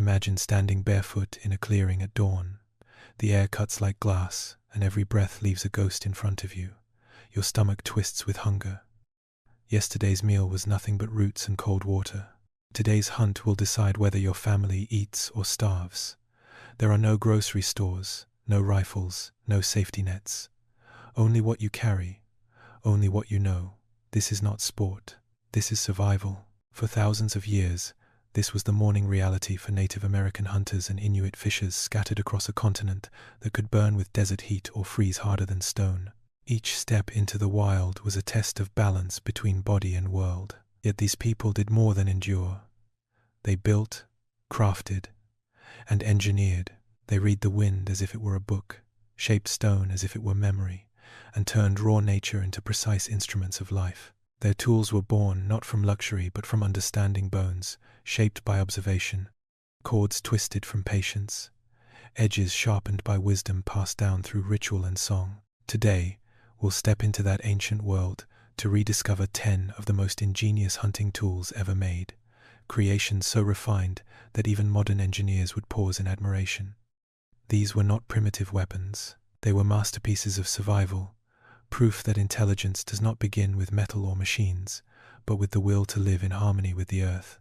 Imagine standing barefoot in a clearing at dawn. The air cuts like glass, and every breath leaves a ghost in front of you. Your stomach twists with hunger. Yesterday's meal was nothing but roots and cold water. Today's hunt will decide whether your family eats or starves. There are no grocery stores, no rifles, no safety nets. Only what you carry, only what you know. This is not sport. This is survival. For thousands of years, this was the morning reality for Native American hunters and Inuit fishers scattered across a continent that could burn with desert heat or freeze harder than stone. Each step into the wild was a test of balance between body and world. Yet these people did more than endure. They built, crafted, and engineered. They read the wind as if it were a book, shaped stone as if it were memory, and turned raw nature into precise instruments of life. Their tools were born not from luxury but from understanding, bones shaped by observation, cords twisted from patience, edges sharpened by wisdom passed down through ritual and song. Today, we'll step into that ancient world to rediscover 10 of the most ingenious hunting tools ever made, creations so refined that even modern engineers would pause in admiration. These were not primitive weapons. They were masterpieces of survival, proof that intelligence does not begin with metal or machines, but with the will to live in harmony with the earth.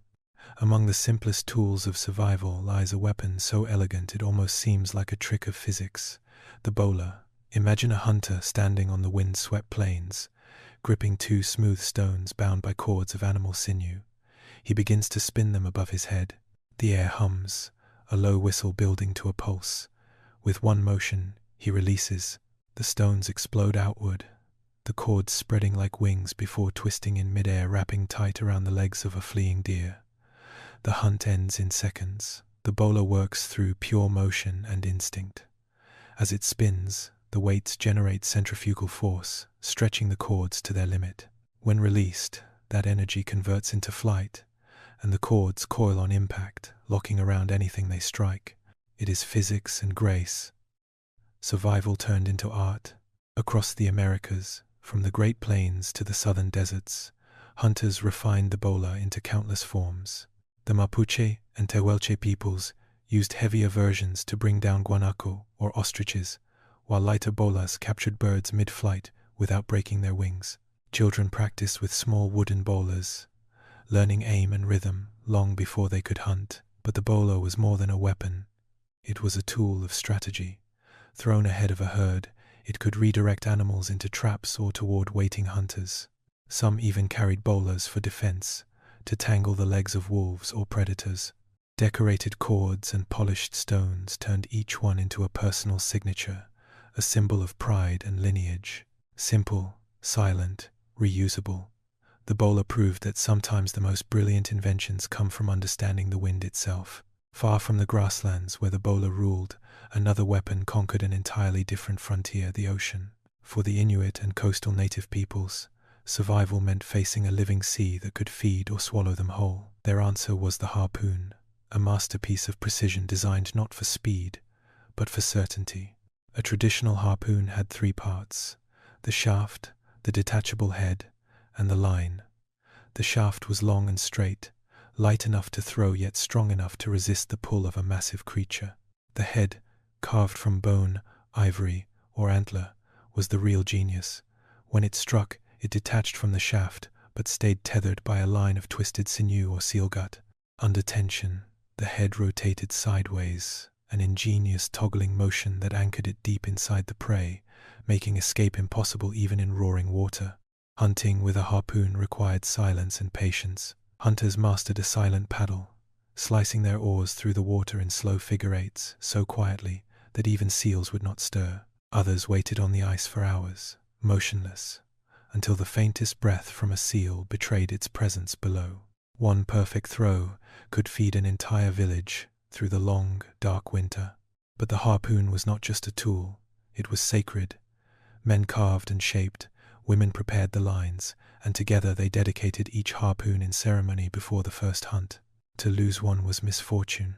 Among the simplest tools of survival lies a weapon so elegant it almost seems like a trick of physics: the bola. Imagine a hunter standing on the wind-swept plains, gripping 2 smooth stones bound by cords of animal sinew. He begins to spin them above his head. The air hums, a low whistle building to a pulse. With one motion, he releases. The stones explode outward, the cords spreading like wings before twisting in midair, wrapping tight around the legs of a fleeing deer. The hunt ends in seconds. The bola works through pure motion and instinct. As it spins, the weights generate centrifugal force, stretching the cords to their limit. When released, that energy converts into flight, and the cords coil on impact, locking around anything they strike. It is physics and grace. Survival turned into art. Across the Americas, from the Great Plains to the southern deserts, hunters refined the bola into countless forms. The Mapuche and Tehuelche peoples used heavier versions to bring down guanaco, or ostriches, while lighter bolas captured birds mid-flight without breaking their wings. Children practiced with small wooden bolas, learning aim and rhythm long before they could hunt. But the bola was more than a weapon. It was a tool of strategy. Thrown ahead of a herd, it could redirect animals into traps or toward waiting hunters. Some even carried bolas for defense, to tangle the legs of wolves or predators. Decorated cords and polished stones turned each one into a personal signature, a symbol of pride and lineage. Simple, silent, reusable. The bola proved that sometimes the most brilliant inventions come from understanding the wind itself. Far from the grasslands where the bola ruled, another weapon conquered an entirely different frontier: the ocean. For the Inuit and coastal native peoples, survival meant facing a living sea that could feed or swallow them whole. Their answer was the harpoon, a masterpiece of precision designed not for speed, but for certainty. A traditional harpoon had 3 parts: the shaft, the detachable head, and the line. The shaft was long and straight, light enough to throw yet strong enough to resist the pull of a massive creature. The head, carved from bone, ivory, or antler, was the real genius. When it struck, it detached from the shaft, but stayed tethered by a line of twisted sinew or seal gut. Under tension, the head rotated sideways, an ingenious toggling motion that anchored it deep inside the prey, making escape impossible even in roaring water. Hunting with a harpoon required silence and patience. Hunters mastered a silent paddle, slicing their oars through the water in slow figure eights, so quietly that even seals would not stir. Others waited on the ice for hours, motionless, until the faintest breath from a seal betrayed its presence below. One perfect throw could feed an entire village through the long, dark winter. But the harpoon was not just a tool, it was sacred. Men carved and shaped, women prepared the lines, and together they dedicated each harpoon in ceremony before the first hunt. To lose one was misfortune.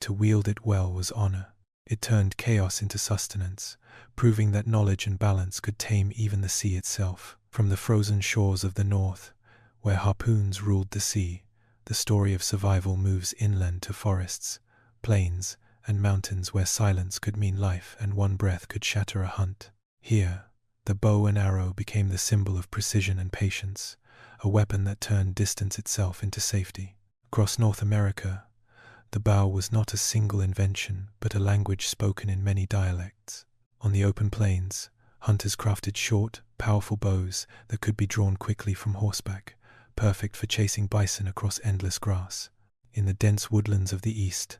To wield it well was honor. It turned chaos into sustenance, proving that knowledge and balance could tame even the sea itself. From the frozen shores of the north, where harpoons ruled the sea, the story of survival moves inland to forests, plains, and mountains where silence could mean life and one breath could shatter a hunt. Here, the bow and arrow became the symbol of precision and patience, a weapon that turned distance itself into safety. Across North America, the bow was not a single invention, but a language spoken in many dialects. On the open plains, hunters crafted short, powerful bows that could be drawn quickly from horseback, perfect for chasing bison across endless grass. In the dense woodlands of the east,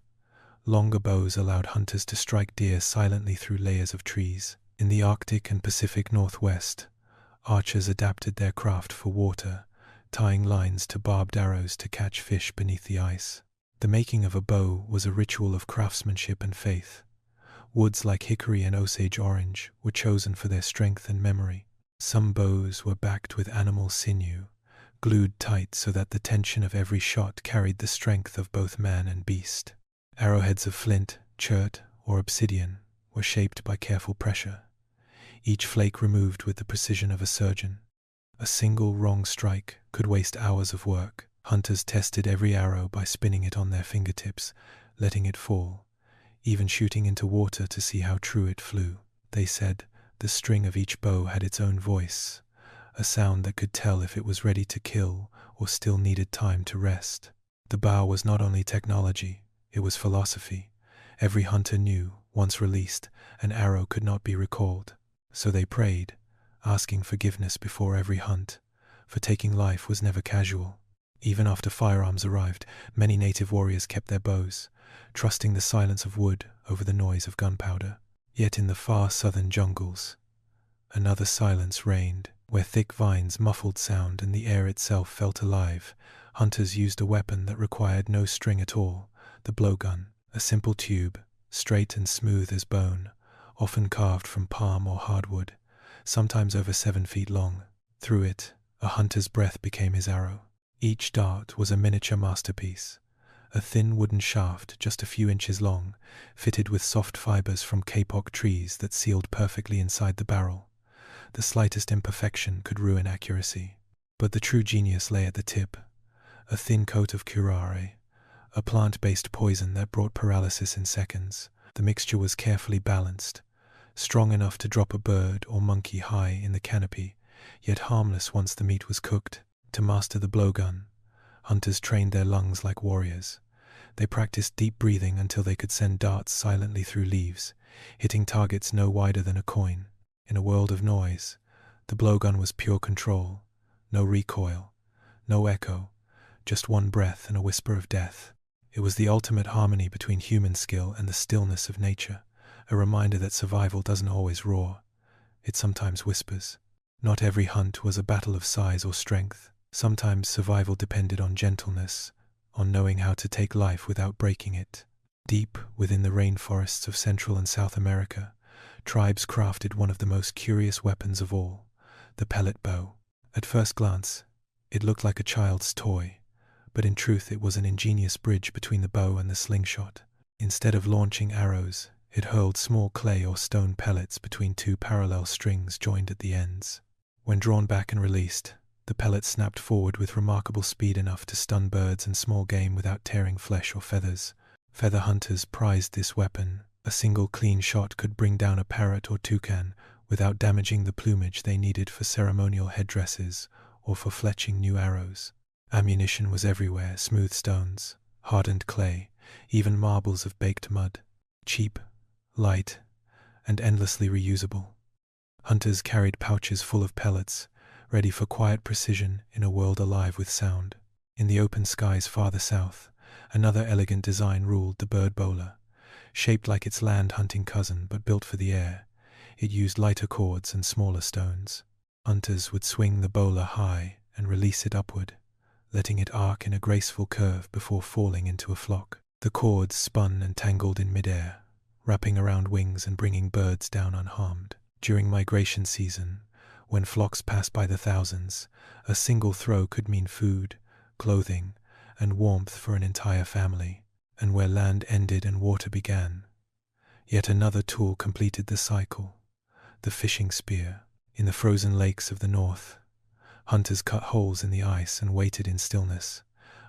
longer bows allowed hunters to strike deer silently through layers of trees. In the Arctic and Pacific Northwest, archers adapted their craft for water, tying lines to barbed arrows to catch fish beneath the ice. The making of a bow was a ritual of craftsmanship and faith. Woods like hickory and Osage orange were chosen for their strength and memory. Some bows were backed with animal sinew, glued tight so that the tension of every shot carried the strength of both man and beast. Arrowheads of flint, chert, or obsidian were shaped by careful pressure, each flake removed with the precision of a surgeon. A single wrong strike could waste hours of work. Hunters tested every arrow by spinning it on their fingertips, letting it fall, even shooting into water to see how true it flew. They said the string of each bow had its own voice, a sound that could tell if it was ready to kill or still needed time to rest. The bow was not only technology, it was philosophy. Every hunter knew, once released, an arrow could not be recalled. So they prayed, asking forgiveness before every hunt, for taking life was never casual. Even after firearms arrived, many native warriors kept their bows, trusting the silence of wood over the noise of gunpowder. Yet in the far southern jungles, another silence reigned, where thick vines muffled sound and the air itself felt alive. Hunters used a weapon that required no string at all, the blowgun, a simple tube, straight and smooth as bone, often carved from palm or hardwood, sometimes over 7 feet long. Through it, a hunter's breath became his arrow. Each dart was a miniature masterpiece, a thin wooden shaft just a few inches long, fitted with soft fibers from kapok trees that sealed perfectly inside the barrel. The slightest imperfection could ruin accuracy. But the true genius lay at the tip, a thin coat of curare, a plant-based poison that brought paralysis in seconds. The mixture was carefully balanced, strong enough to drop a bird or monkey high in the canopy, yet harmless once the meat was cooked. To master the blowgun, hunters trained their lungs like warriors. They practiced deep breathing until they could send darts silently through leaves, hitting targets no wider than a coin. In a world of noise, the blowgun was pure control. No recoil, no echo, just one breath and a whisper of death. It was the ultimate harmony between human skill and the stillness of nature, a reminder that survival doesn't always roar, it sometimes whispers. Not every hunt was a battle of size or strength. Sometimes survival depended on gentleness, on knowing how to take life without breaking it. Deep within the rainforests of Central and South America, tribes crafted one of the most curious weapons of all, the pellet bow. At first glance, it looked like a child's toy, but in truth it was an ingenious bridge between the bow and the slingshot. Instead of launching arrows, it hurled small clay or stone pellets between 2 parallel strings joined at the ends. When drawn back and released, the pellet snapped forward with remarkable speed, enough to stun birds and small game without tearing flesh or feathers. Feather hunters prized this weapon. A single clean shot could bring down a parrot or toucan without damaging the plumage they needed for ceremonial headdresses or for fletching new arrows. Ammunition was everywhere: smooth stones, hardened clay, even marbles of baked mud. Cheap, light, and endlessly reusable. Hunters carried pouches full of pellets, ready for quiet precision in a world alive with sound. In the open skies farther south, another elegant design ruled: the bird bola. Shaped like its land-hunting cousin but built for the air, it used lighter cords and smaller stones. Hunters would swing the bola high and release it upward, letting it arc in a graceful curve before falling into a flock. The cords spun and tangled in midair, wrapping around wings and bringing birds down unharmed. During migration season, when flocks passed by the thousands, a single throw could mean food, clothing, and warmth for an entire family. And where land ended and water began, yet another tool completed the cycle: the fishing spear. In the frozen lakes of the north, hunters cut holes in the ice and waited in stillness,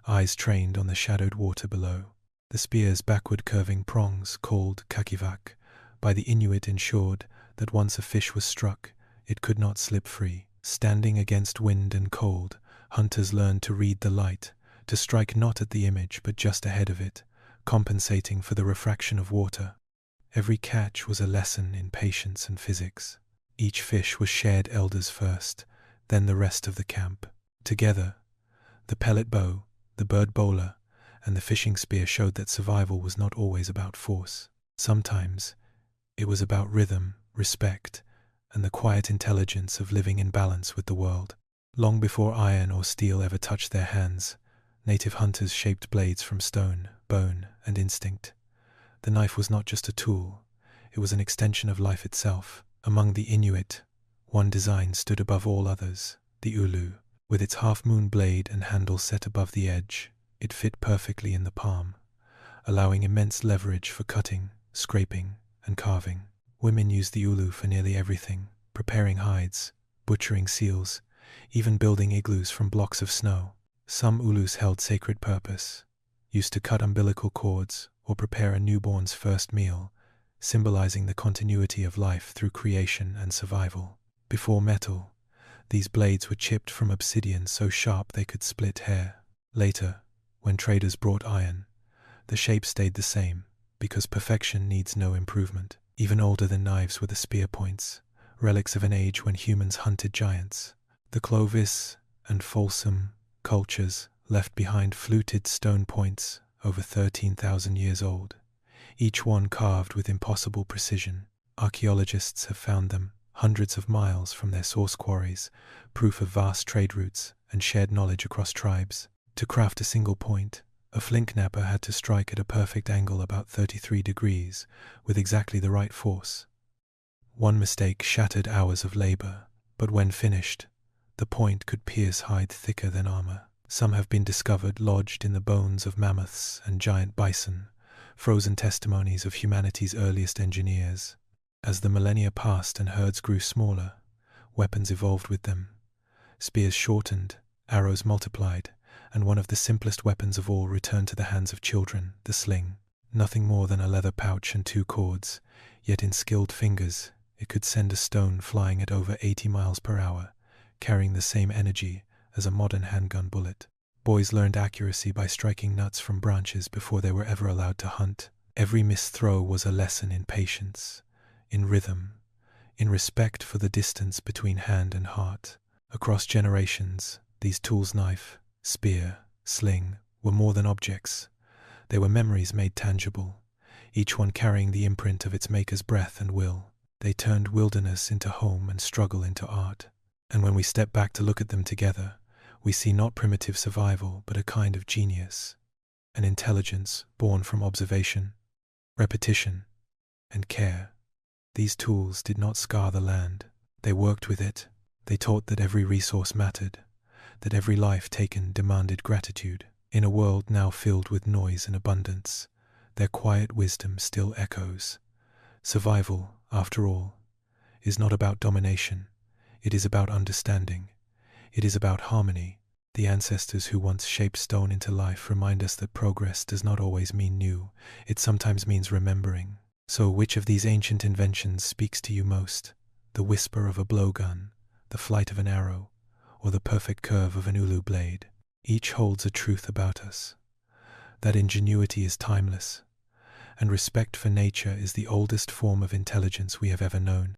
eyes trained on the shadowed water below. The spear's backward-curving prongs, called kakivak, by the Inuit ensured that once a fish was struck, it could not slip free. Standing against wind and cold, hunters learned to read the light, to strike not at the image but just ahead of it, compensating for the refraction of water. Every catch was a lesson in patience and physics. Each fish was shared elders first, then the rest of the camp. Together, the pellet bow, the bird bola, and the fishing spear showed that survival was not always about force. Sometimes it was about rhythm, respect, and the quiet intelligence of living in balance with the world. Long before iron or steel ever touched their hands, native hunters shaped blades from stone, bone, and instinct. The knife was not just a tool, it was an extension of life itself. Among the Inuit, one design stood above all others, the ulu. With its half-moon blade and handle set above the edge, it fit perfectly in the palm, allowing immense leverage for cutting, scraping, and carving. Women used the ulu for nearly everything, preparing hides, butchering seals, even building igloos from blocks of snow. Some ulus held sacred purpose, used to cut umbilical cords or prepare a newborn's first meal, symbolizing the continuity of life through creation and survival. Before metal, these blades were chipped from obsidian so sharp they could split hair. Later, when traders brought iron, the shape stayed the same, because perfection needs no improvement. Even older than knives were the spear points, relics of an age when humans hunted giants. The Clovis and Folsom cultures left behind fluted stone points over 13,000 years old, each one carved with impossible precision. Archaeologists have found them hundreds of miles from their source quarries, proof of vast trade routes and shared knowledge across tribes. To craft a single point, a flintknapper had to strike at a perfect angle about 33 degrees, with exactly the right force. One mistake shattered hours of labor, but when finished, the point could pierce hide thicker than armor. Some have been discovered lodged in the bones of mammoths and giant bison, frozen testimonies of humanity's earliest engineers. As the millennia passed and herds grew smaller, weapons evolved with them. Spears shortened, arrows multiplied, and one of the simplest weapons of all returned to the hands of children, the sling. Nothing more than a leather pouch and 2 cords, yet in skilled fingers it could send a stone flying at over 80 miles per hour, carrying the same energy as a modern handgun bullet. Boys learned accuracy by striking nuts from branches before they were ever allowed to hunt. Every missed throw was a lesson in patience, in rhythm, in respect for the distance between hand and heart. Across generations, these tools, knife, spear, sling, were more than objects. They were memories made tangible, each one carrying the imprint of its maker's breath and will. They turned wilderness into home and struggle into art. And when we step back to look at them together, we see not primitive survival, but a kind of genius, an intelligence born from observation, repetition, and care. These tools did not scar the land. They worked with it. They taught that every resource mattered, that every life taken demanded gratitude. In a world now filled with noise and abundance, their quiet wisdom still echoes. Survival, after all, is not about domination. It is about understanding. It is about harmony. The ancestors who once shaped stone into life remind us that progress does not always mean new. It sometimes means remembering. So which of these ancient inventions speaks to you most? The whisper of a blowgun, the flight of an arrow, or the perfect curve of an ulu blade? Each holds a truth about us, that ingenuity is timeless, and respect for nature is the oldest form of intelligence we have ever known.